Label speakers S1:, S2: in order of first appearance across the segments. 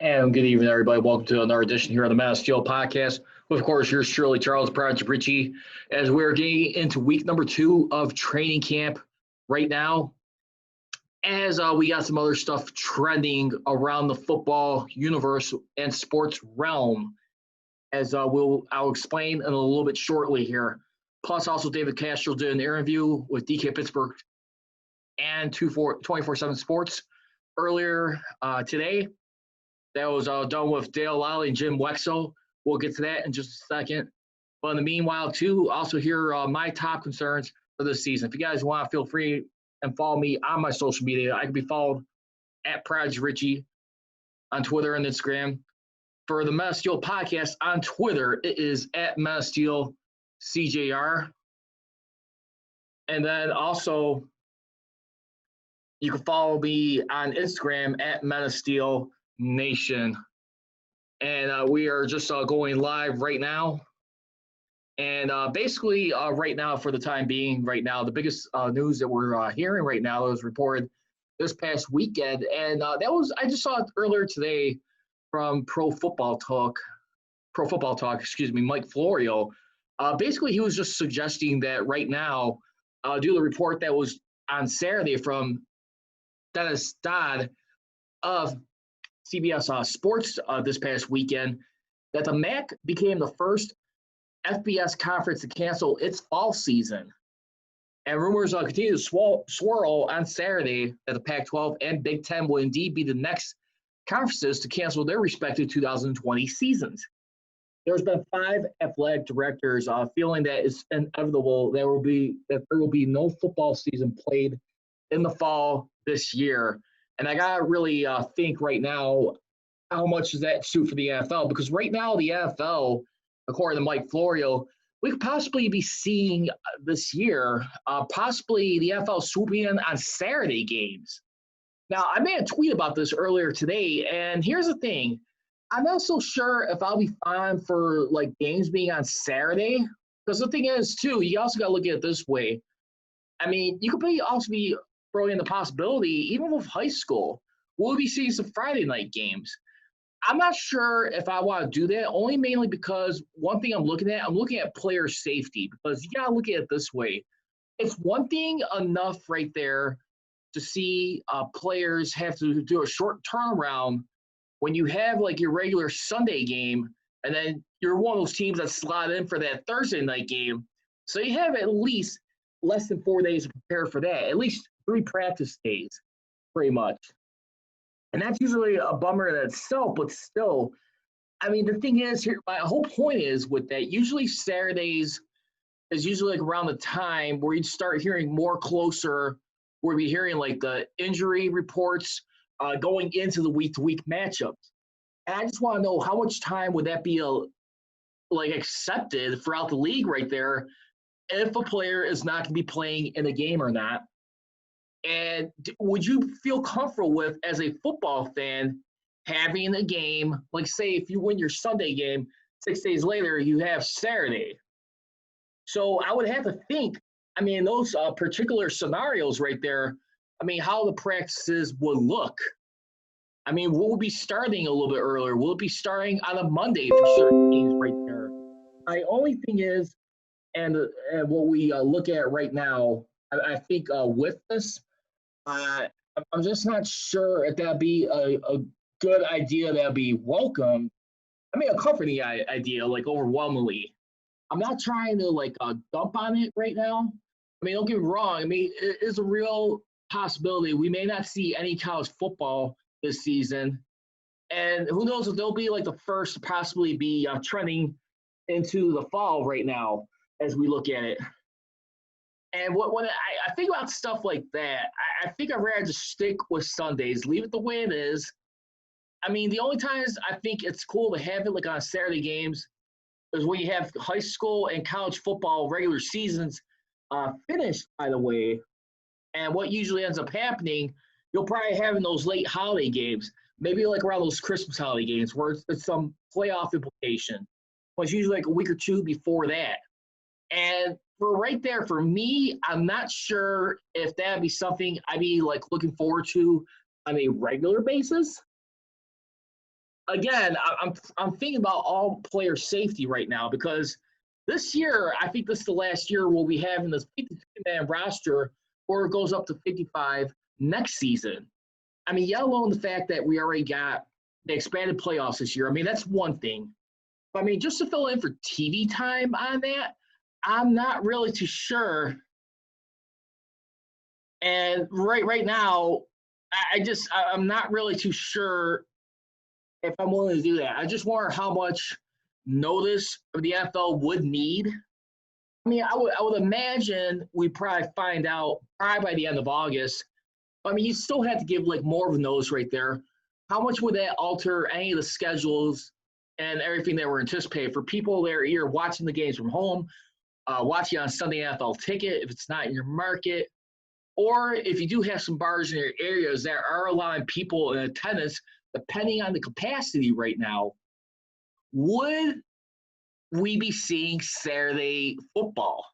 S1: And good evening, everybody. Welcome to another edition here on the Mass Steel Podcast. Of course, yours truly, Charles Prodigy Richey, as we're getting into week number 2 of training camp right now. As we got some other stuff trending around the football universe and sports realm, as I'll explain in a little bit shortly here. Plus, also David DeCastro did an interview with DK Pittsburgh and 24/7 Sports earlier today. That was done with Dale Lolley and Jim Wexell. We'll get to that in just a second. But in the meanwhile, too, also hear my top concerns for this season. If you guys want, feel free and follow me on my social media. I can be followed at Prodigy Richey on Twitter and Instagram. For the Mass Steel Podcast on Twitter, it is at Mass Steel CJR. And then also, you can follow me on Instagram at Metasteel Nation. And we are just going live right now. And basically, right now, for the time being, right now, the biggest news that we're hearing right now is reported this past weekend. And I just saw it earlier today from Pro Football Talk, Mike Florio. Basically, he was just suggesting that right now, due to the report that was on Saturday from Dennis Dodd of CBS Sports this past weekend, that the MAC became the first FBS conference to cancel its fall season. And rumors continue to swirl on Saturday that the Pac-12 and Big Ten will indeed be the next conferences to cancel their respective 2020 seasons. There's been 5 athletic directors feeling that it's inevitable there will be no football season played in the fall this year. And I got to really think right now, how much is that suit for the NFL? Because right now, the NFL, according to Mike Florio, we could possibly be seeing this year, possibly the NFL swooping in on Saturday games. Now, I made a tweet about this earlier today, and here's the thing. I'm not so sure if I'll be fine for, like, games being on Saturday. Because the thing is, too, you also got to look at it this way. I mean, you could also be throwing in the possibility, even with high school, we'll be seeing some Friday night games. I'm not sure if I want to do that, only mainly because one thing I'm looking at player safety, because you got to look at it this way. It's one thing enough right there to see players have to do a short turnaround when you have like your regular Sunday game, and then you're one of those teams that slot in for that Thursday night game. So you have at least less than 4 days to prepare for that, at least 3 practice days, pretty much. And that's usually a bummer in itself, but still, I mean, the thing is here, my whole point is with that, usually Saturdays is usually like around the time where you start hearing more closer, where we're hearing like the injury reports going into the week-to-week matchups. And I just want to know how much time would that be accepted throughout the league right there if a player is not going to be playing in a game or not. And would you feel comfortable with, as a football fan, having a game, like say if you win your Sunday game, 6 days later you have Saturday? So I would have to think, I mean, those particular scenarios right there, I mean, how the practices would look. I mean, will we be starting a little bit earlier? Will it be starting on a Monday for certain teams right there? My only thing is, and what we look at right now, I think with this, I'm just not sure if that'd be a good idea that'd be welcome. I mean, a comforting idea, like overwhelmingly. I'm not trying to dump on it right now. I mean, don't get me wrong. I mean, it is a real possibility we may not see any college football this season. And who knows if they'll be like the first to possibly be trending into the fall right now as we look at it. And when I think about stuff like that, I think I'd rather just stick with Sundays, leave it the way it is. I mean, the only times I think it's cool to have it like on Saturday games is when you have high school and college football regular seasons finished, by the way. And what usually ends up happening, you'll probably have in those late holiday games, maybe like around those Christmas holiday games where it's some playoff implication. But it's usually like a week or two before that. And for right there, for me, I'm not sure if that'd be something I'd be like looking forward to on a regular basis. again, I'm thinking about all player safety right now because this year, I think this is the last year we'll be having this 52-man roster, or it goes up to 55 next season. I mean, yet alone the fact that we already got the expanded playoffs this year. I mean, that's one thing. But I mean, just to fill in for TV time on that, I'm not really too sure. And right now, I'm not really too sure if I'm willing to do that. I just wonder how much notice the NFL would need. I mean, I would imagine we probably find out probably by the end of August. I mean, you still have to give like more of a notice right there. How much would that alter any of the schedules and everything that we're anticipating for people that are either watching the games from home, watching on Sunday NFL Ticket if it's not in your market, or if you do have some bars in your areas that are allowing people in attendance, depending on the capacity right now, would we be seeing Saturday football?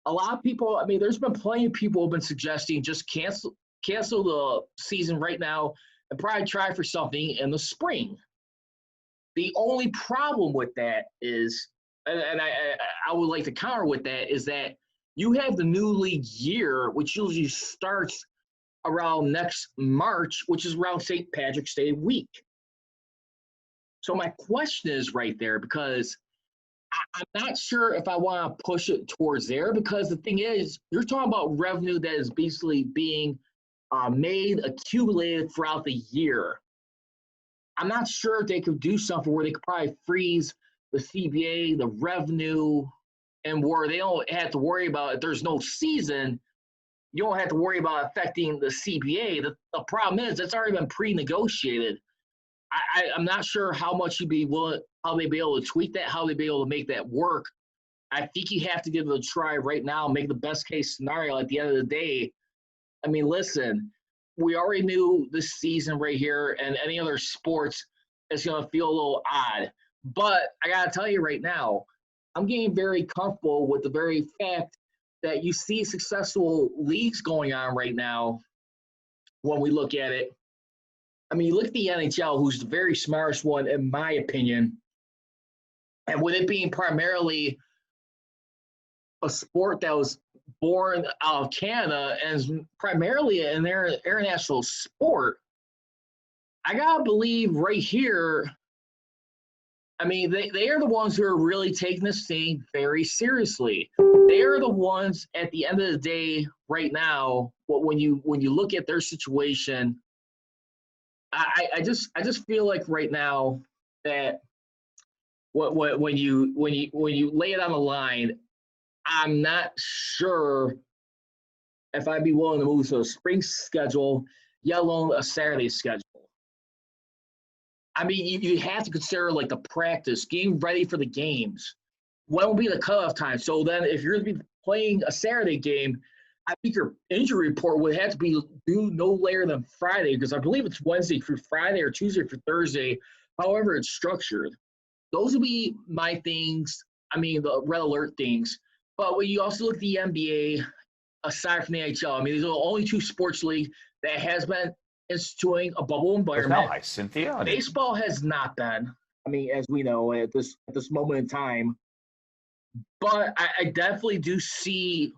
S1: A lot of people, I mean, there's been plenty of people who have been suggesting just cancel the season right now and probably try for something in the spring. The only problem with that is, and I would like to counter with that, is that you have the new league year, which usually starts around next March, which is around St. Patrick's Day week. So my question is right there, because I'm not sure if I want to push it towards there, because the thing is, you're talking about revenue that is basically being made, accumulated throughout the year. I'm not sure if they could do something where they could probably freeze the CBA, the revenue, and where they don't have to worry about if there's no season, you don't have to worry about affecting the CBA. The problem is it's already been pre-negotiated. I'm not sure how much you'd be willing, how they'd be able to tweak that, how they'd be able to make that work. I think you have to give it a try right now, make the best case scenario at the end of the day. I mean, listen, we already knew this season right here and any other sports is going to feel a little odd. But I got to tell you right now, I'm getting very comfortable with the very fact that you see successful leagues going on right now when we look at it. I mean, you look at the NHL, who's the very smartest one, in my opinion. And with it being primarily a sport that was born out of Canada and is primarily an international sport, I got to believe right here, I mean, they are the ones who are really taking this thing very seriously. They are the ones at the end of the day right now, when you look at their situation, I just feel like right now that when you lay it on the line, I'm not sure if I'd be willing to move to a spring schedule, let alone a Saturday schedule. I mean, you have to consider like the practice, getting ready for the games. When will be the cutoff time? So then if you're going to be playing a Saturday game, I think your injury report would have to be due no later than Friday, because I believe it's Wednesday through Friday or Tuesday through Thursday, however it's structured. Those would be my things, I mean, the red alert things. But when you also look at the NBA, aside from the NHL, I mean, these are the only two sports leagues that has been instituting a bubble environment.
S2: Hi, Cynthia.
S1: Baseball has not been, I mean, as we know, at this moment in time. But I definitely do see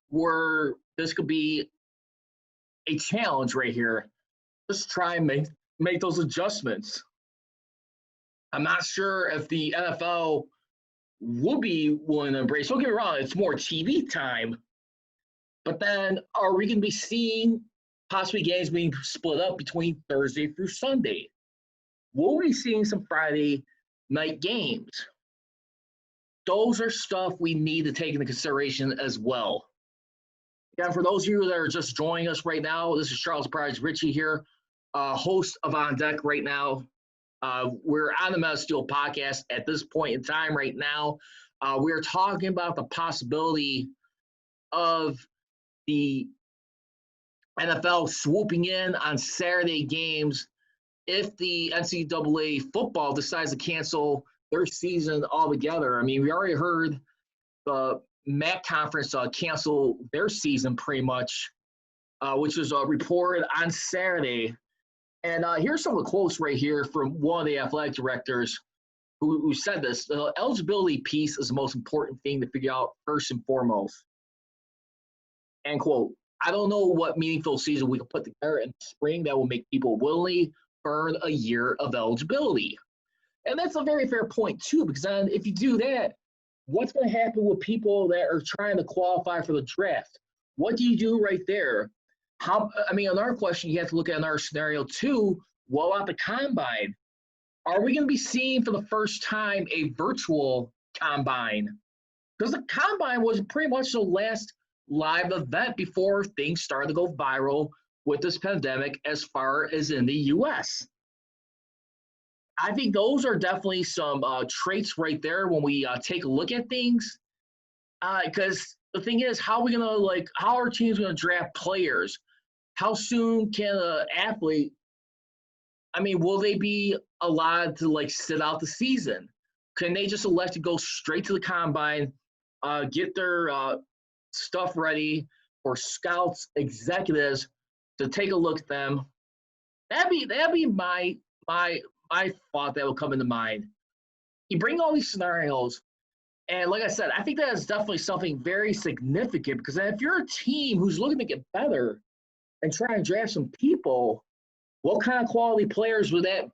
S1: where this could be a challenge right here. Just try and make those adjustments. I'm not sure if the NFL would be willing to embrace. Don't get me wrong, it's more TV time. But then are we going to be seeing possibly games being split up between Thursday through Sunday? Will we be seeing some Friday night games? Those are stuff we need to take into consideration as well. Again, for those of you that are just joining us right now, this is Charles Prodigy Richey here, host of On Deck right now. We're on the Metal Steel podcast at this point in time right now. We're talking about the possibility of the NFL swooping in on Saturday games if the NCAA football decides to cancel their season altogether. I mean, we already heard the MAC conference cancel their season pretty much, which was reported on Saturday. And here's some of the quotes right here from one of the athletic directors who said this. The eligibility piece is the most important thing to figure out first and foremost. End quote. I don't know what meaningful season we can put together in the spring that will make people willingly earn a year of eligibility. And that's a very fair point, too, because then if you do that, what's going to happen with people that are trying to qualify for the draft? What do you do right there? Another question you have to look at in our scenario, too, what about the combine? Are we going to be seeing for the first time a virtual combine? Because the combine was pretty much the last live event before things started to go viral with this pandemic as far as in the U.S. I think those are definitely some traits right there when we take a look at things. Because the thing is, how are teams going to draft players? How soon can an athlete, will they be allowed to sit out the season? Can they just elect to go straight to the combine, get their stuff ready for scouts, executives to take a look at them? That'd be my thought that will come into mind. You bring all these scenarios, and like I said, I think that is definitely something very significant, because if you're a team who's looking to get better and try and draft some people, what kind of quality players would that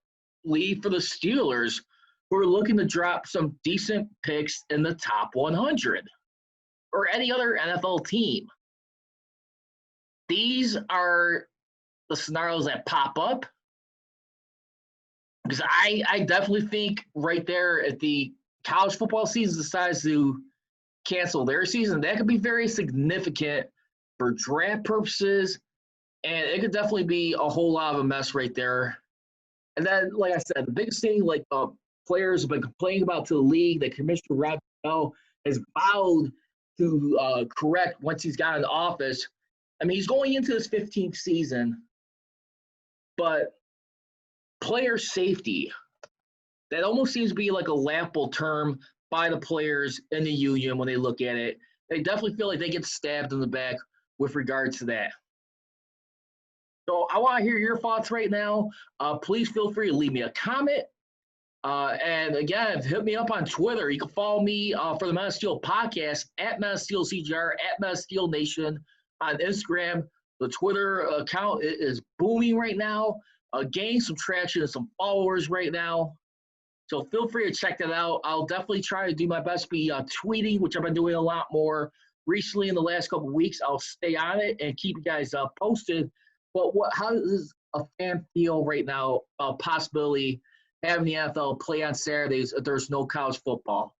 S1: leave for the Steelers, who are looking to drop some decent picks in the top 100, or any other NFL team? These are the scenarios that pop up, because I definitely think right there, if the college football season decides to cancel their season, that could be very significant for draft purposes, and it could definitely be a whole lot of a mess right there. And then, like I said, the biggest thing, players have been complaining about to the league that Commissioner Rob Bell has vowed to correct once he's got in office. He's going into his 15th season, but player safety, that almost seems to be like a laughable term by the players in the union when they look at it. They definitely feel like they get stabbed in the back with regards to that. So I want to hear your thoughts right now. Please feel free to leave me a comment. And again, hit me up on Twitter. You can follow me for the Men of Steel podcast at Men of Steel CGR, at Men of Steel Nation on Instagram. The Twitter account is booming right now, gaining some traction and some followers right now. So feel free to check that out. I'll definitely try to do my best to be tweeting, which I've been doing a lot more recently in the last couple of weeks. I'll stay on it and keep you guys posted. But how does a fan feel right now about possibility having the NFL play on Saturdays if there's no college football?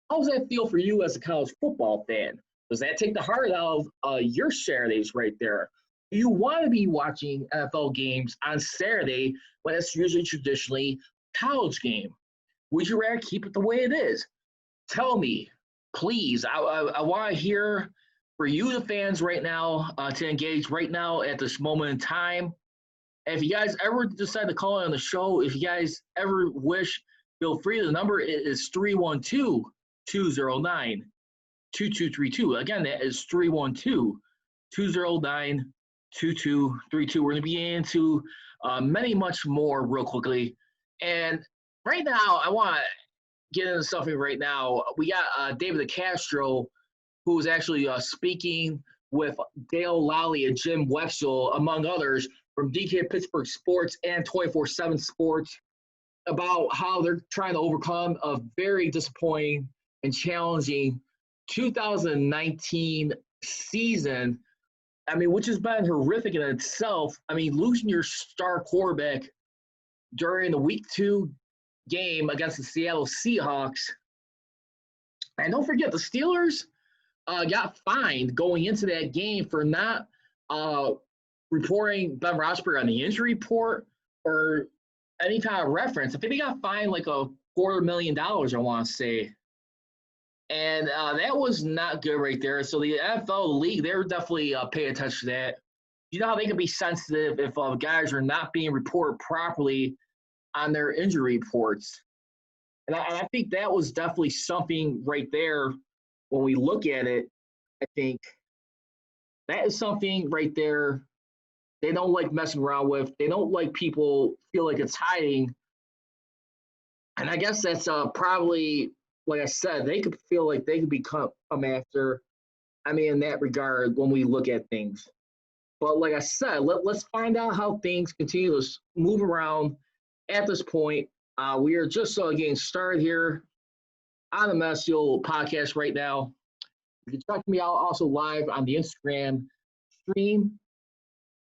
S1: How does that feel for you as a college football fan? Does that take the heart out of your Saturdays right there? Do you want to be watching NFL games on Saturday when it's usually traditionally a college game? Would you rather keep it the way it is? Tell me, please. I want to hear for you, the fans, right now, to engage right now at this moment in time. And if you guys ever decide to call in on the show, if you guys ever wish, feel free. The number is 312-209-2232. Again, that is 312-209-2232. We're going to be into many much more real quickly. And right now, I want to get into something right now. We got David DeCastro, who is actually speaking with Dale Lolley and Jim Wexell, among others, from DK Pittsburgh Sports and 24/7 Sports, about how they're trying to overcome a very disappointing and challenging 2019 season, which has been horrific in itself. Losing your star quarterback during the Week 2 game against the Seattle Seahawks. And don't forget, the Steelers got fined going into that game for not reporting Ben Roethlisberger on the injury report or any kind of reference. I think they got fined like $250,000, I want to say. And that was not good right there. So the NFL, the league, they're definitely paying attention to that. You know how they can be sensitive if guys are not being reported properly on their injury reports. And I think that was definitely something right there. When we look at it, I think that is something right there they don't like messing around with. They don't like people feel like it's hiding. And I guess that's probably, like I said, they could feel like they could become after. I mean, in that regard, when we look at things. But like I said, let's find out how things continue to move around at this point. We are just getting started here on the Man Steel podcast right now. You can check me out also live on the Instagram stream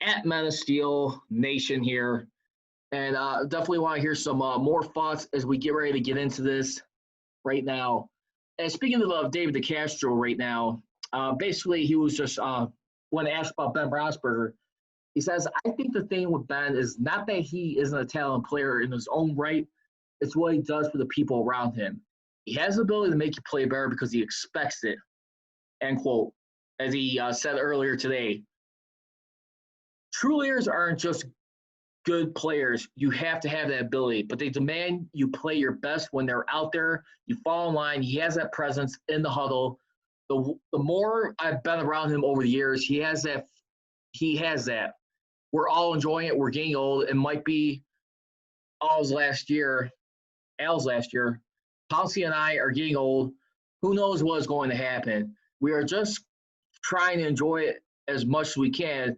S1: at Man Steel Nation here. And definitely want to hear some more thoughts as we get ready to get into this right now. And speaking of David DeCastro right now, basically he was just, when asked about Ben Roethlisberger, he says, I think the thing with Ben is not that he isn't a talented player in his own right, it's what he does for the people around him. He has the ability to make you play better because he expects it, end quote. As he said earlier today, true leaders aren't just good players. You have to have that ability, but they demand you play your best when they're out there. You fall in line. He has that presence in the huddle. The more I've been around him over the years, he has that. We're all enjoying it. We're getting old. It might be Al's last year. Pouncey and I are getting old. Who knows what is going to happen? We are just trying to enjoy it as much as we can.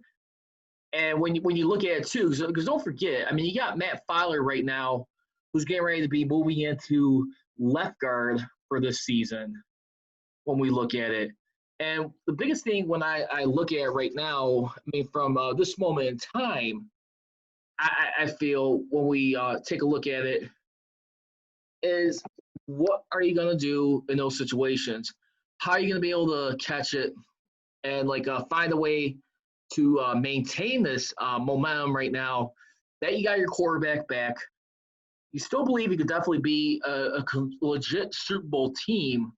S1: And when you look at it too, because don't forget, I mean, you got Matt Filer right now, who's getting ready to be moving into left guard for this season. When we look at it, and the biggest thing when I look at it right now, I mean, from this moment in time, I feel when we take a look at it, is what are you going to do in those situations? How are you going to be able to catch it and find a way to maintain this momentum right now that you got your quarterback back? You still believe you could definitely be a legit Super Bowl team.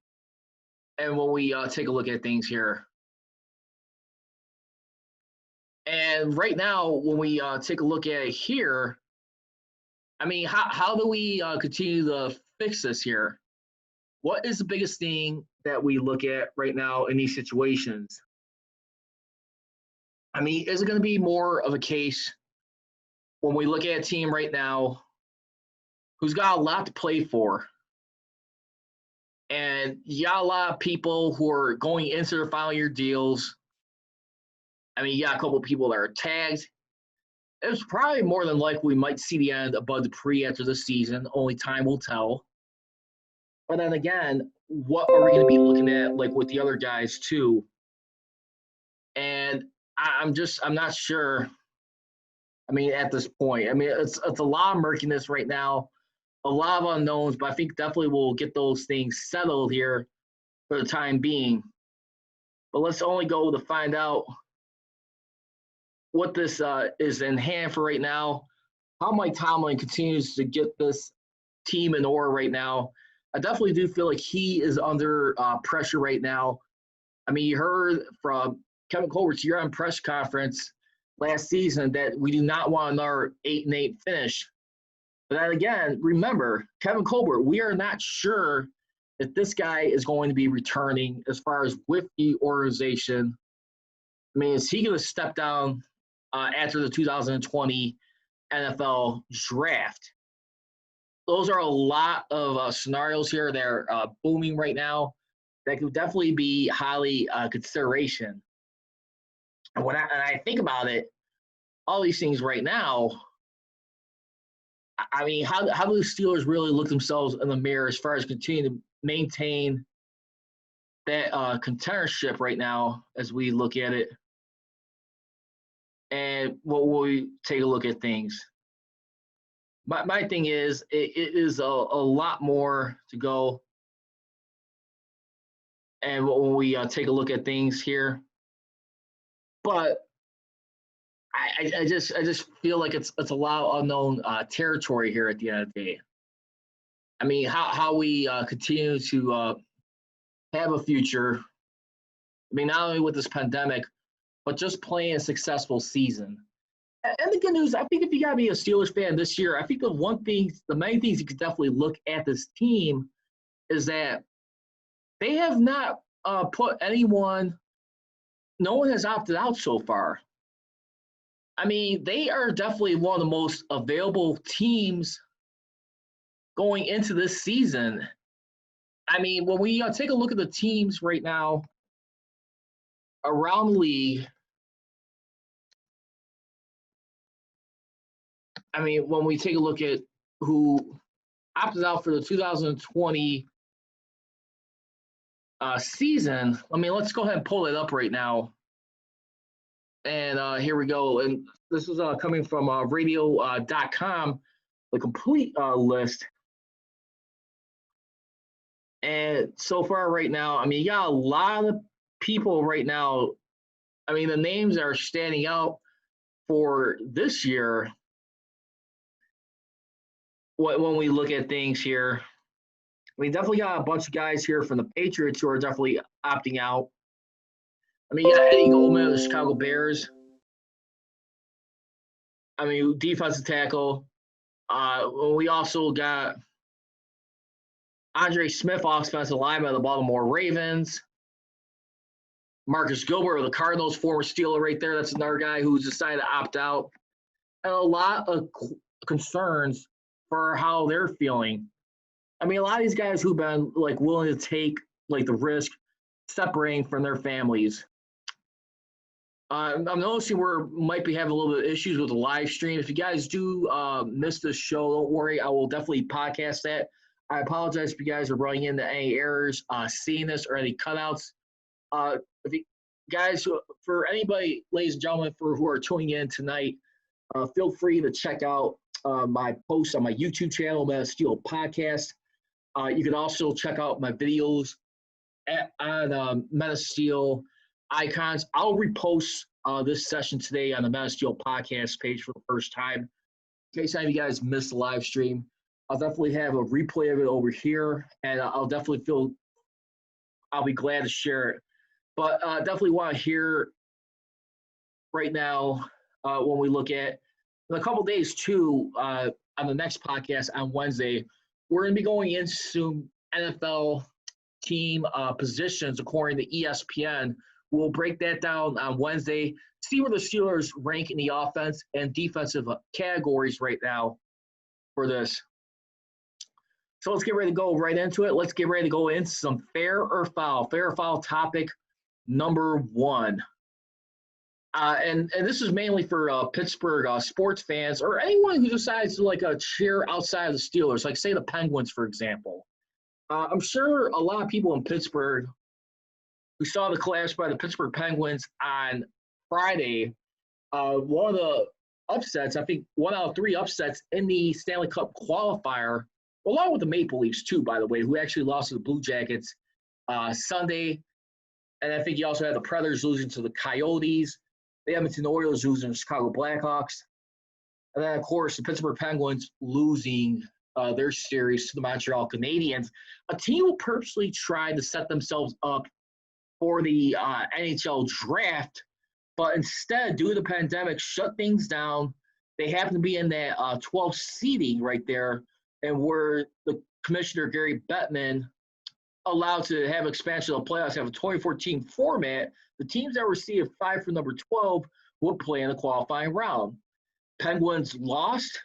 S1: And when we take a look at things here. And right now, when we take a look at it here, I mean, how do we continue to fix this here? What is the biggest thing that we look at right now in these situations? I mean, is it going to be more of a case when we look at a team right now who's got a lot to play for? And you got a lot of people who are going into their final year deals. I mean, you got a couple of people that are tagged. It's probably more than likely we might see the end of Bud Dupree after this season. Only time will tell. But then again, what are we going to be looking at with the other guys too? And I'm not sure. I mean, at this point, I mean, it's a lot of murkiness right now. A lot of unknowns, but I think definitely we'll get those things settled here for the time being. But let's only go to find out what this is in hand for right now, how Mike Tomlin continues to get this team in order right now. I definitely do feel like he is under pressure right now. I mean, you heard from Kevin Colbert's year-end press conference last season that we do not want another 8-8 finish. But then again, remember, Kevin Colbert, we are not sure if this guy is going to be returning as far as with the organization. I mean, is he going to step down after the 2020 NFL draft? Those are a lot of scenarios here that are booming right now that could definitely be highly consideration. And when I think about it, all these things right now, I mean, how do the Steelers really look themselves in the mirror as far as continuing to maintain that contendership right now as we look at it? And what will we take a look at things? My thing is, it is a lot more to go. And when we take a look at things here, but I just feel like it's a lot of unknown territory here at the end of the day. I mean, how we continue to have a future. I mean, not only with this pandemic, but just playing a successful season. And the good news, I think if you got to be a Steelers fan this year, I think the main things you could definitely look at this team is that they have not put anyone, no one has opted out so far. I mean, they are definitely one of the most available teams going into this season. I mean, when we take a look at the teams right now around the league, I mean, when we take a look at who opted out for the 2020 season, I mean, let's go ahead and pull it up right now. And here we go. And this is coming from radio.com, the complete list. And so far right now, I mean, you got a lot of people right now. I mean, the names that are standing out for this year when we look at things here. We definitely got a bunch of guys here from the Patriots who are definitely opting out. I mean, you got Eddie Goldman of the Chicago Bears. I mean, defensive tackle. We also got Andre Smith, offensive lineman of the Baltimore Ravens. Marcus Gilbert of the Cardinals, former Steeler right there. That's another guy who's decided to opt out. And a lot of concerns for how they're feeling. I mean, a lot of these guys who've been like willing to take like the risk separating from their families. I'm noticing we might be having a little bit of issues with the live stream. If you guys do miss this show, don't worry. I will definitely podcast that. I apologize if you guys are running into any errors, seeing this or any cutouts. If you guys, for anybody, ladies and gentlemen, who are tuning in tonight, feel free to check out my posts on my YouTube channel, Man of Steel Podcast. You can also check out my videos on Men of Steel Icons. I'll repost this session today on the Men of Steel Podcast page for the first time. In case any of you guys missed the live stream, I'll definitely have a replay of it over here, and I'll be glad to share it. But definitely want to hear right now when we look at in a couple of days too on the next podcast on Wednesday, we're going to be going into NFL team positions according to ESPN. We'll break that down on Wednesday, see where the Steelers rank in the offense and defensive categories right now for this. So let's get ready to go right into it. Let's get ready to go into some fair or foul. Fair or foul topic number one. And this is mainly for Pittsburgh sports fans or anyone who decides to cheer outside of the Steelers, like say the Penguins, for example. I'm sure a lot of people in Pittsburgh who saw the collapse by the Pittsburgh Penguins on Friday, one of the upsets, I think 1 out of 3 upsets in the Stanley Cup qualifier, along with the Maple Leafs too, by the way, who actually lost to the Blue Jackets Sunday. And I think you also had the Predators losing to the Coyotes, the Edmonton Oilers losing to the Chicago Blackhawks, and then, of course, the Pittsburgh Penguins losing their series to the Montreal Canadiens. A team will purposely try to set themselves up for the NHL draft, but instead, due to the pandemic, shut things down. They happen to be in that 12 seeding right there, and where the commissioner, Gary Bettman, allowed to have expansion of the playoffs, have a 2014 format. The teams that were seeded 5 for number 12 would play in the qualifying round. Penguins lost,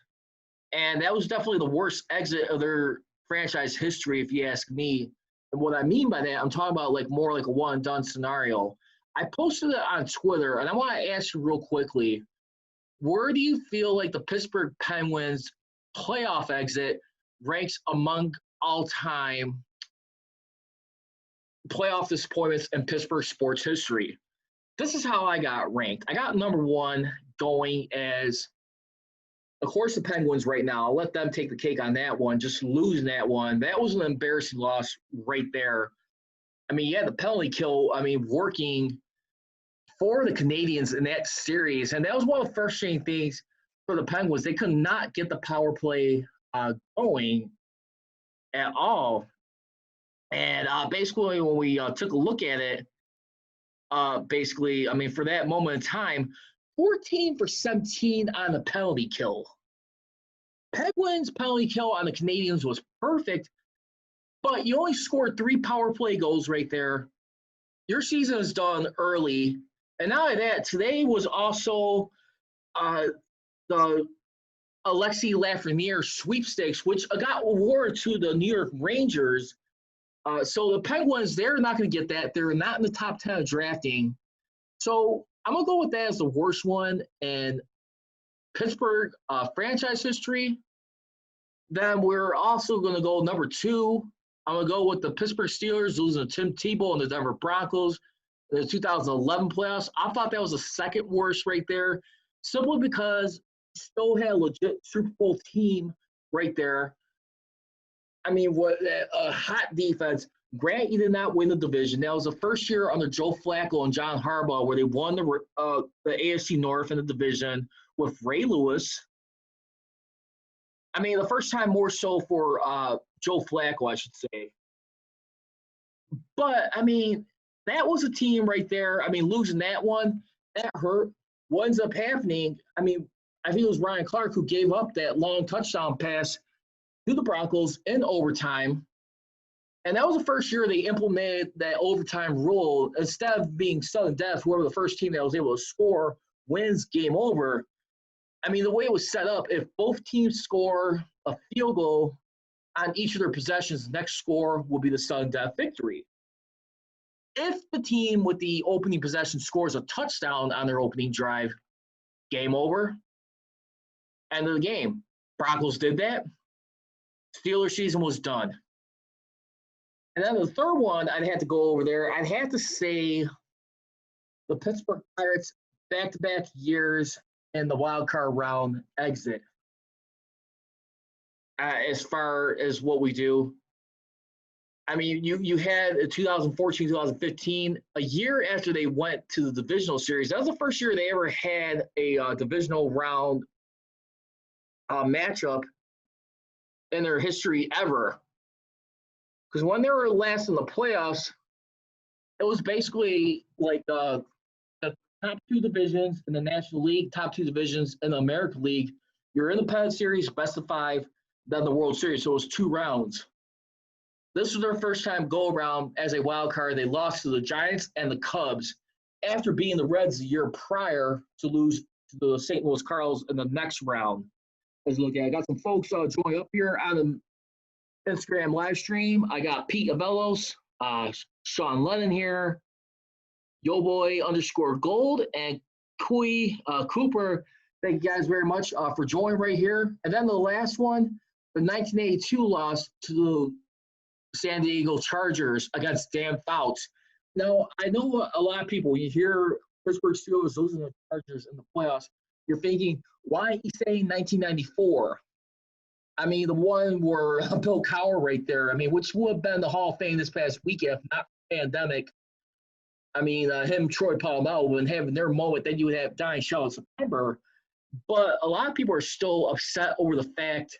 S1: and that was definitely the worst exit of their franchise history, if you ask me. And what I mean by that, I'm talking about more like a one-and-done scenario. I posted it on Twitter, and I want to ask you real quickly, where do you feel like the Pittsburgh Penguins playoff exit ranks among all-time playoff disappointments in Pittsburgh sports history? This is how I got ranked. I got number 1 going as, of course, the Penguins right now. I'll let them take the cake on that one, just losing that one. That was an embarrassing loss right there. I mean, yeah, the penalty kill, working for the Canadiens in that series. And that was one of the frustrating things for the Penguins. They could not get the power play going at all. And basically, when we took a look at it, for that moment in time, 14 for 17 on the penalty kill. Penguins' penalty kill on the Canadiens was perfect, but you only scored 3 power play goals right there. Your season is done early. And not only that, today was also uh, the Alexi Lafreniere sweepstakes, which got awarded to the New York Rangers. So the Penguins, they're not going to get that. They're not in the top 10 of drafting. So I'm going to go with that as the worst one in Pittsburgh franchise history. Then we're also going to go number 2. I'm going to go with the Pittsburgh Steelers losing to Tim Tebow and the Denver Broncos in the 2011 playoffs. I thought that was the second worst right there, simply because still had a legit Super Bowl team right there. I mean, what a hot defense. Grant, you did not win the division. That was the first year under Joe Flacco and John Harbaugh where they won the AFC North in the division with Ray Lewis. I mean, the first time more so for Joe Flacco, I should say. But, I mean, that was a team right there. I mean, losing that one, that hurt. What ends up happening, I mean, I think it was Ryan Clark who gave up that long touchdown pass to the Broncos in overtime. And that was the first year they implemented that overtime rule. Instead of being sudden death, whoever the first team that was able to score wins, game over. I mean, the way it was set up, if both teams score a field goal on each of their possessions, the next score will be the sudden death victory. If the team with the opening possession scores a touchdown on their opening drive, game over, end of the game. Broncos did that. Steelers season was done. And then the third one, I'd have to go over there. I'd have to say the Pittsburgh Pirates back-to-back years in the wild card round exit. As far as what we do, I mean, you had 2014, 2015, a year after they went to the divisional series. That was the first year they ever had a divisional round matchup in their history ever. Because when they were last in the playoffs, it was basically like the top 2 divisions in the National League, top 2 divisions in the American League. You're in the Pennant Series, best of 5, then the World Series. So it was 2 rounds. This was their first time go-around as a wild card. They lost to the Giants and the Cubs after being the Reds the year prior to lose to the St. Louis Cardinals in the next round. Let's look at it. I got some folks joining up here on the Instagram live stream. I got Pete Abelos, Sean Lennon here, YoBoy_gold, and Kui Cooper. Thank you guys very much for joining right here. And then the last one, the 1982 loss to the San Diego Chargers against Dan Fouts. Now, I know a lot of people, when you hear Pittsburgh Steelers losing the Chargers in the playoffs, you're thinking, why are you saying 1994? I mean, the one where Bill Cowher right there, I mean, which would have been the Hall of Fame this past weekend, if not pandemic. I mean, him, Troy Polamalu, when having their moment, then you would have Donnie Shell in September. But a lot of people are still upset over the fact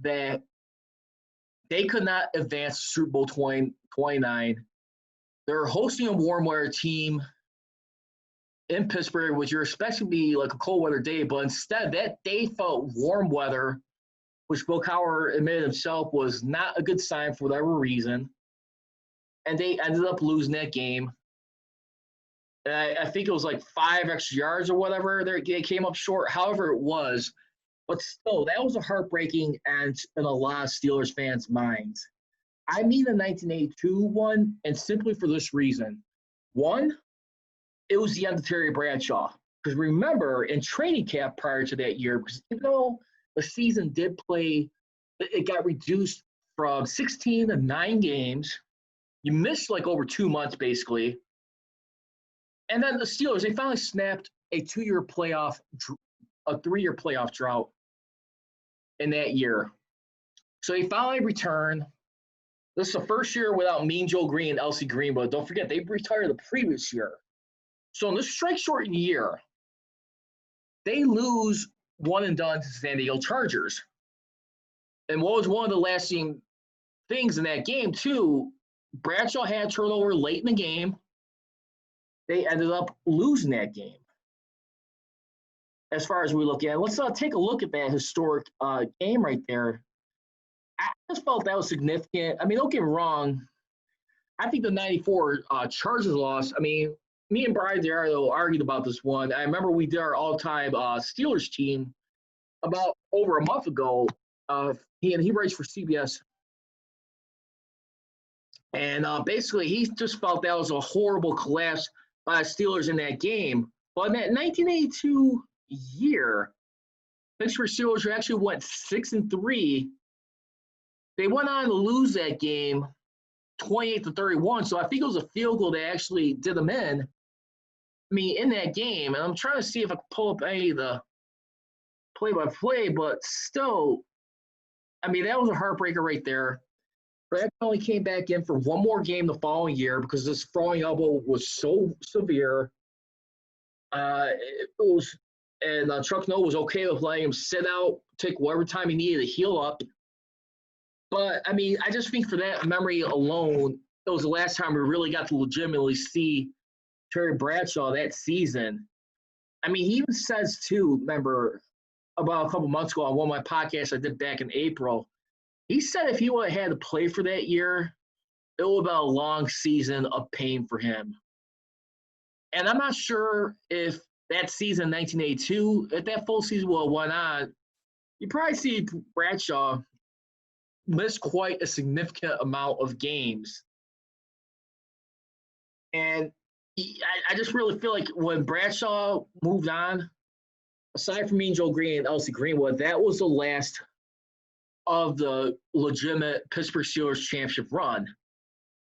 S1: that they could not advance to Super Bowl 29. They're hosting a warm weather team in Pittsburgh, which you're expecting to be like a cold weather day, but instead that day felt warm weather, which Bill Cowher admitted himself was not a good sign for whatever reason. And they ended up losing that game. And I think it was like 5 extra yards or whatever. They came up short, however it was. But still, that was a heartbreaking end in a lot of Steelers fans' minds. I mean the 1982 one, and simply for this reason. One, it was the end of Terry Bradshaw. Because remember, in training camp prior to that year, because even though the season did play, it got reduced from 16 to 9 games. You missed like over 2 months, basically. And then the Steelers, they finally snapped a 3-year playoff drought in that year. So they finally returned. This is the first year without Mean Joe Green and Elsie Green, but don't forget, they retired the previous year. So in this strike-shortened year, they lose one and done to the San Diego Chargers. And what was one of the lasting things in that game, too, Bradshaw had turnover late in the game. They ended up losing that game. As far as we look at it, let's take a look at that historic game right there. I just felt that was significant. I mean, don't get me wrong. I think the 94 Chargers loss, I mean, me and Brian Diardo argued about this one. I remember we did our all-time Steelers team about over a month ago. He writes for CBS, and basically he just felt that was a horrible collapse by the Steelers in that game. But in that 1982 year, Pittsburgh Steelers actually went 6-3. They went on to lose that game 28-31. So I think it was a field goal that actually did them in. I mean, in that game, and I'm trying to see if I can pull up any of the play-by-play, but still, I mean, that was a heartbreaker right there. Brad only came back in for one more game the following year because this throwing elbow was so severe. Chuck Noll was okay with letting him sit out, take whatever time he needed to heal up. But, I mean, I just think for that memory alone, it was the last time we really got to legitimately see Terry Bradshaw that season. I mean, he even says, too, remember, about a couple months ago on one of my podcasts I did back in April, he said if he would have had to play for that year, it would have been a long season of pain for him. And I'm not sure if that season, 1982, if that full season would have went on, you probably see Bradshaw miss quite a significant amount of games. And I just really feel like when Bradshaw moved on, aside from Mean Joe Green and Elsie Greenwood, that was the last of the legitimate Pittsburgh Steelers championship run.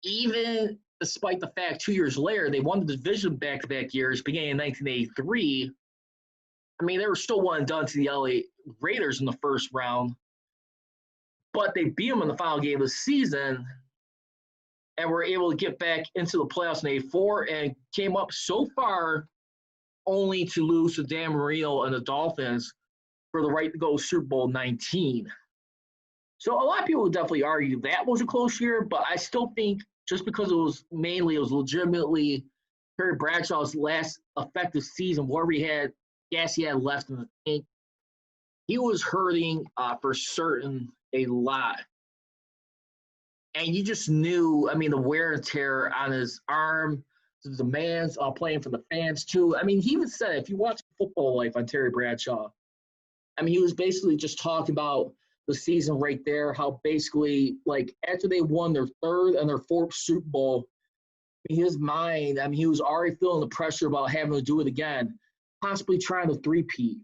S1: Even despite the fact 2 years later, they won the division back-to-back years, beginning in 1983. I mean, they were still one and done to the LA Raiders in the first round, but they beat them in the final game of the season and were able to get back into the playoffs in 84 and came up so far only to lose to Dan Marino and the Dolphins for the right to go Super Bowl 19. So a lot of people would definitely argue that was a close year, but I still think just because it was legitimately Terry Bradshaw's last effective season, whatever gas he had left in the tank, he was hurting for certain a lot. And you just knew, I mean, the wear and tear on his arm, the demands playing for the fans too. I mean, he even said, if you watch Football Life on Terry Bradshaw, I mean, he was basically just talking about the season right there, how basically, like, after they won their third and their fourth Super Bowl, in his mind, I mean, he was already feeling the pressure about having to do it again, possibly trying to three-peat.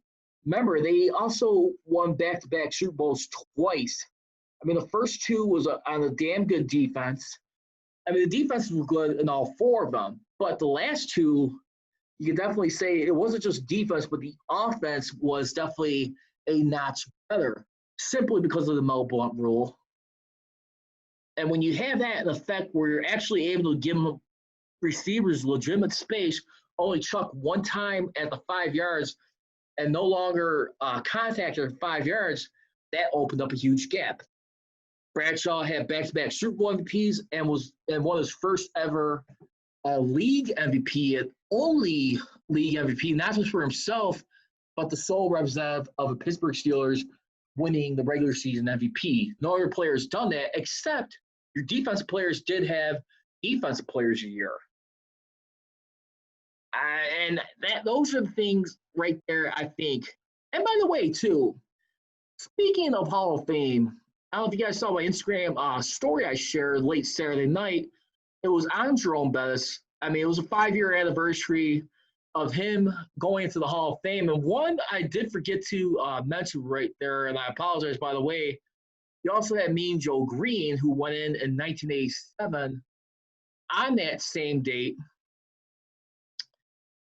S1: Remember, they also won back-to-back Super Bowls twice. I mean, the first two was on a damn good defense. I mean, the defense was good in all four of them. But the last two, you can definitely say it wasn't just defense, but the offense was definitely a notch better, simply because of the Mel Blount rule. And when you have that in effect where you're actually able to give them receivers legitimate space, only chuck one time at the 5 yards and no longer contact at 5 yards, that opened up a huge gap. Bradshaw had back-to-back Super Bowl MVPs and won his first ever league MVP, and only league MVP, not just for himself, but the sole representative of the Pittsburgh Steelers winning the regular season MVP. No other players done that, except your defensive players did have defensive players a year. And those are the things right there, I think. And by the way, too, speaking of Hall of Fame, I don't know if you guys saw my Instagram story I shared late Saturday night. It was on Jerome Bettis. I mean, it was a 5-year anniversary of him going into the Hall of Fame. And one I did forget to mention right there, and I apologize, by the way, you also had Mean Joe Green, who went in 1987 on that same date.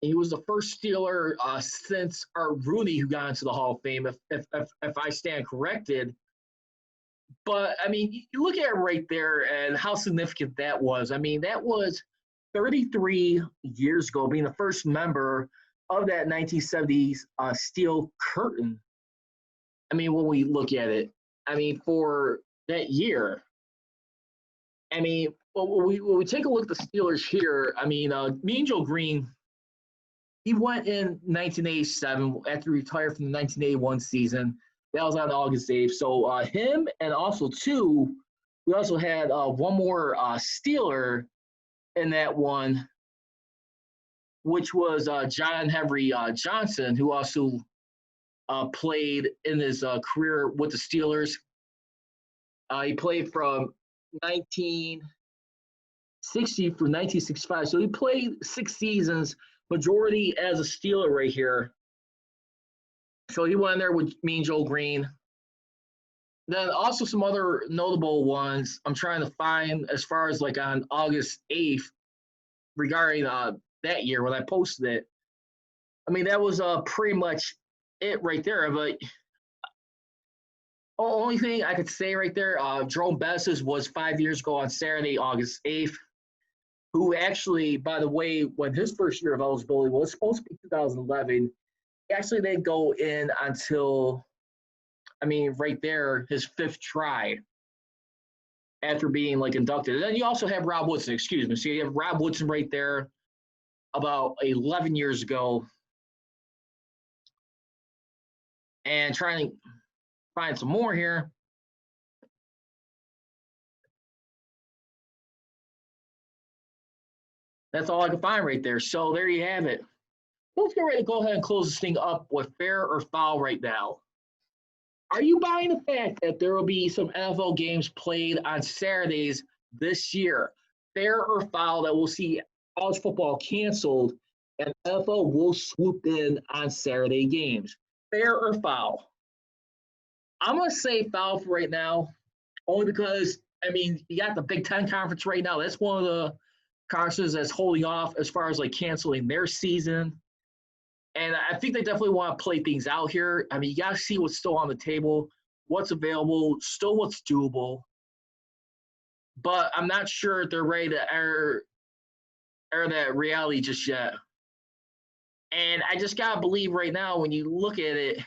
S1: He was the first Steeler since Art Rooney who got into the Hall of Fame, if I stand corrected. But, I mean, you look at it right there and how significant that was. I mean, that was 33 years ago, being the first member of that 1970s Steel Curtain. I mean, when we look at it, I mean, for that year, I mean, when we take a look at the Steelers here, I mean, Mean Joe Green, he went in 1987 after he retired from the 1981 season. That was on August 8th. So him and also, too, we also had one more Steeler in that one. which was John Henry Johnson, who also played in his career with the Steelers. He played from 1960 through 1965. So he played 6 seasons, majority as a Steeler right here. So he went in there with Mean Joe Green. Then also some other notable ones I'm trying to find as far as like on August 8th regarding that year when I posted it. I mean, that was pretty much it right there. But only thing I could say right there, Jerome Bettis was 5 years ago on Saturday, August 8th, who actually, by the way, when his first year of eligibility was supposed to be 2011, he actually didn't go in until, I mean, right there, his 5th try after being like inducted. And then you also have Rob Woodson, excuse me. So you have Rob Woodson right there about 11 years ago. And trying to find some more here. That's all I can find right there. So there you have it. Let's get ready to go ahead and close this thing up with fair or foul right now. Are you buying the fact that there will be some NFL games played on Saturdays this year? Fair or foul that we'll see college football canceled and NFL will swoop in on Saturday games? Fair or foul? I'm going to say foul for right now, only because, I mean, you got the Big Ten Conference right now. That's one of the conferences that's holding off as far as like canceling their season. And I think they definitely want to play things out here. I mean, you got to see what's still on the table, what's available, still what's doable. But I'm not sure if they're ready to air that reality just yet. And I just got to believe right now when you look at it,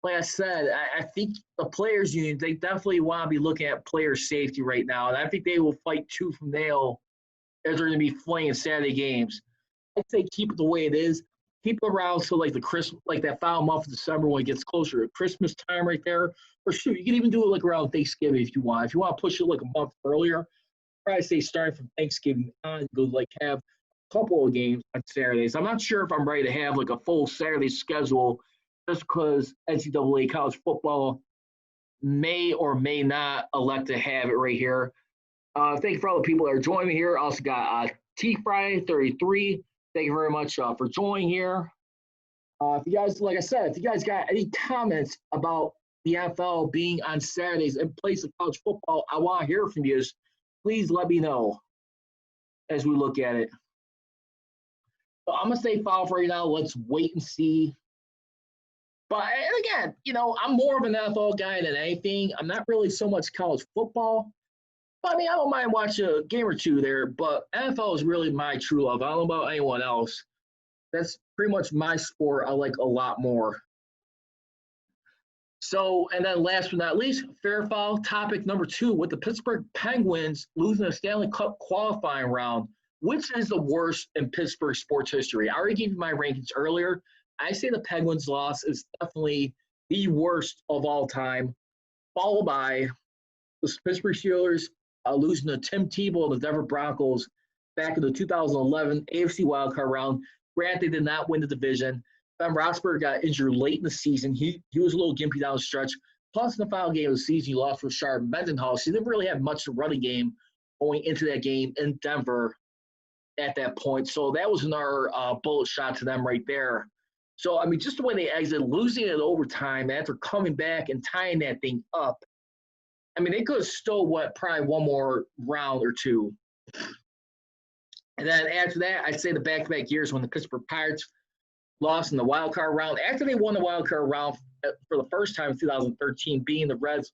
S1: like I said, I think the players' union, they definitely want to be looking at player safety right now. And I think they will fight tooth and nail if they're going to be playing Saturday games. I'd say keep it the way it is. Keep it around till like the Christmas, like that final month of December when it gets closer to Christmas time right there. Or shoot, you can even do it like around Thanksgiving if you want. If you want to push it like a month earlier, probably say starting from Thanksgiving on, go like have a couple of games on Saturdays. I'm not sure if I'm ready to have like a full Saturday schedule just because NCAA college football may or may not elect to have it right here. Thank you for all the people that are joining me here. Also got T Friday 33. Thank you very much for joining here. If you guys, like I said, if you guys got any comments about the NFL being on Saturdays in place of college football, I want to hear from you. Please let me know as we look at it. So I'm going to say foul for right now. Let's wait and see. But, and again, you know, I'm more of an NFL guy than anything. I'm not really so much college football. But, I mean, I don't mind watching a game or two there, but NFL is really my true love. I don't know about anyone else. That's pretty much my sport I like a lot more. So, and then last but not least, fair foul, topic number 2, with the Pittsburgh Penguins losing the Stanley Cup qualifying round, which is the worst in Pittsburgh sports history? I already gave you my rankings earlier. I say the Penguins' loss is definitely the worst of all time, followed by the Pittsburgh Steelers losing to Tim Tebow and the Denver Broncos back in the 2011 AFC wildcard round. Granted, they did not win the division. Ben Roethlisberger got injured late in the season. He was a little gimpy down the stretch. Plus, in the final game of the season, he lost with Sharp Mendenhall. So he didn't really have much of a running game going into that game in Denver at that point. So that was another bullet shot to them right there. So, I mean, just the way they exited, losing it overtime after coming back and tying that thing up, I mean, they could have still went probably one more round or two. And then after that, I'd say the back-to-back years when the Pittsburgh Pirates lost in the wild card round. After they won the wild card round for the first time in 2013, being the Reds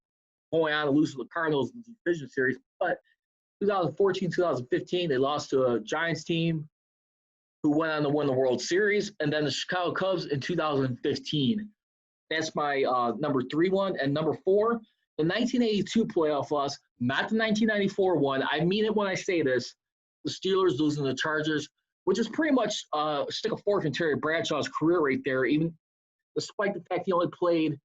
S1: going on to lose to the Cardinals in the division series. But 2014, 2015, they lost to a Giants team who went on to win the World Series, and then the Chicago Cubs in 2015. That's my number 3 one. And number 4, the 1982 playoff loss, not the 1994 one. I mean it when I say this. The Steelers losing to the Chargers, which is pretty much stick a fork in Terry Bradshaw's career right there, even despite the fact he only played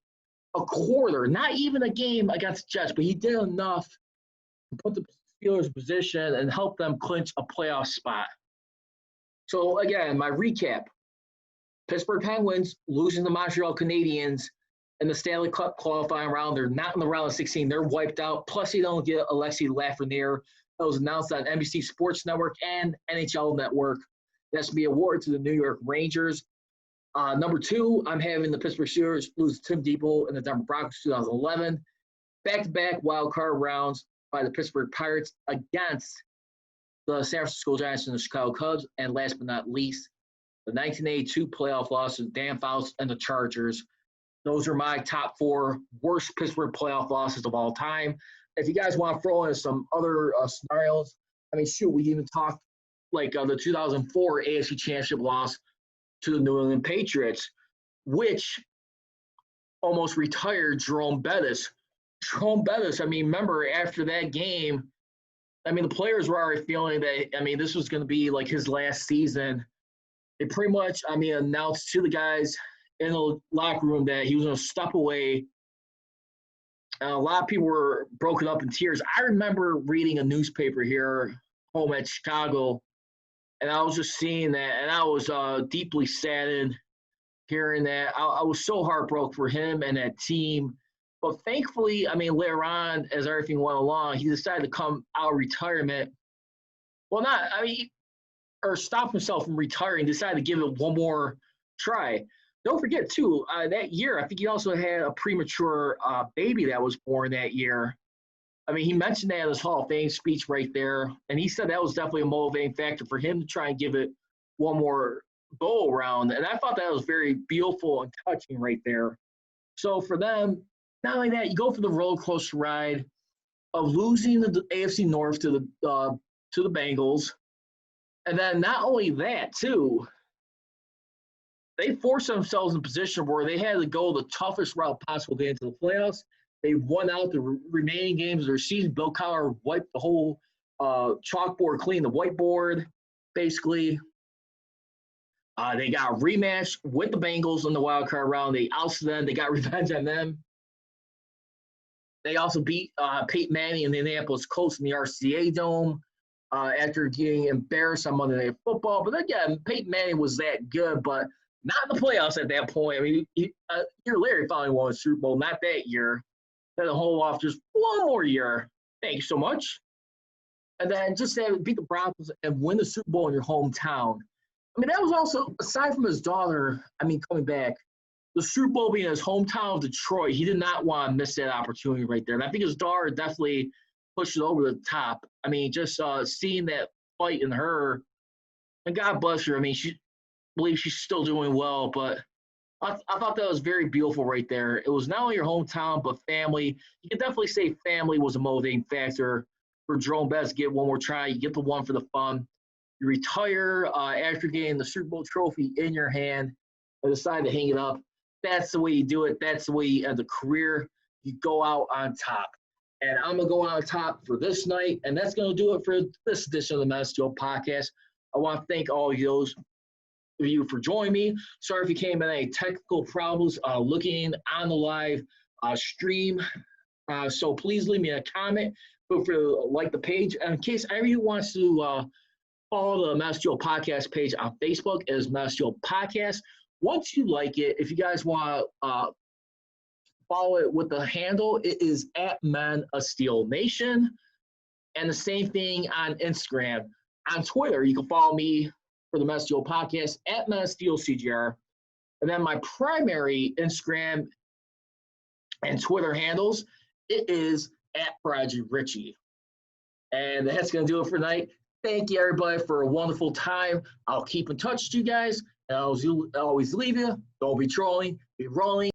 S1: a quarter, not even a game against the Jets, but he did enough to put the Steelers in position and help them clinch a playoff spot. So again, my recap: Pittsburgh Penguins losing to Montreal Canadiens in the Stanley Cup qualifying round. They're not in the round of 16. They're wiped out. Plus, you don't get Alexei Lafreniere. That was announced on NBC Sports Network and NHL Network. That's to be awarded to the New York Rangers. Number 2, I'm having the Pittsburgh Steelers lose Tim Tebow and the Denver Broncos 2011. Back-to-back wild card rounds by the Pittsburgh Pirates against the San Francisco Giants and the Chicago Cubs. And last but not least, the 1982 playoff losses, Dan Fouts and the Chargers. Those are my top 4 worst Pittsburgh playoff losses of all time. If you guys want to throw in some other scenarios, I mean, shoot, we even talked like the 2004 AFC Championship loss to the New England Patriots, which almost retired Jerome Bettis. Jerome Bettis, I mean, remember after that game, I mean, the players were already feeling that, I mean, this was going to be like his last season. They pretty much, I mean, announced to the guys in the locker room that he was going to step away. And a lot of people were broken up in tears. I remember reading a newspaper here home at Chicago, and I was just seeing that, and I was deeply saddened hearing that. I was so heartbroken for him and that team. But thankfully, I mean, later on, as everything went along, he decided to come out of retirement. Well, or stop himself from retiring, decided to give it one more try. Don't forget, too, that year, I think he also had a premature baby that was born that year. I mean, he mentioned that in his Hall of Fame speech right there, and he said that was definitely a motivating factor for him to try and give it one more go around. And I thought that was very beautiful and touching right there. So for them, not only that, you go for the roller coaster ride of losing the AFC North to the Bengals, and then not only that, too, they forced themselves in a position where they had to go the toughest route possible to get into the playoffs. They won out the remaining games of their season. Bill Cowher wiped the whole chalkboard clean, the whiteboard, basically. They got a rematch with the Bengals in the wild card round. They ousted them. They got revenge on them. They also beat Peyton Manning and the Indianapolis Colts in the RCA Dome after getting embarrassed on Monday Night Football. But again, Peyton Manning was that good, but not in the playoffs at that point. I mean, a year later, he finally won a Super Bowl. Not that year. Had to hold off just one more year. Thank you so much. And then just to beat the Broncos and win the Super Bowl in your hometown. I mean, that was also, aside from his daughter, I mean, coming back, the Super Bowl being his hometown of Detroit, he did not want to miss that opportunity right there. And I think his daughter definitely pushed it over the top. I mean, just seeing that fight in her, and God bless her. I mean, I believe she's still doing well, but I thought that was very beautiful right there. It was not only your hometown, but family. You can definitely say family was a motivating factor for Jerome Bettis to get one more try. You get the one for the fun. You retire after getting the Super Bowl trophy in your hand and decide to hang it up. That's the way you do it. That's the way you end the career. You go out on top. And I'm going to go out on top for this night, and that's going to do it for this edition of the Men's Steel Podcast. I want to thank all of those of you for joining me. Sorry if you came in any technical problems looking on the live stream. So please leave me a comment. Feel free to like the page. And in case anyone wants to follow the Men's Steel Podcast page on Facebook, it is Men's Steel Podcast. Once you like it, if you guys want to follow it with the handle, it is @Men-A-Steel-Nation. And the same thing on Instagram. On Twitter, you can follow me for the Men's Steel Podcast @Men-A-Steel-CGR. And then my primary Instagram and Twitter handles, it is @Prodigy Richey. And that's going to do it for tonight. Thank you, everybody, for a wonderful time. I'll keep in touch with you guys. And I'll always leave you. Don't be trolling. Be rolling.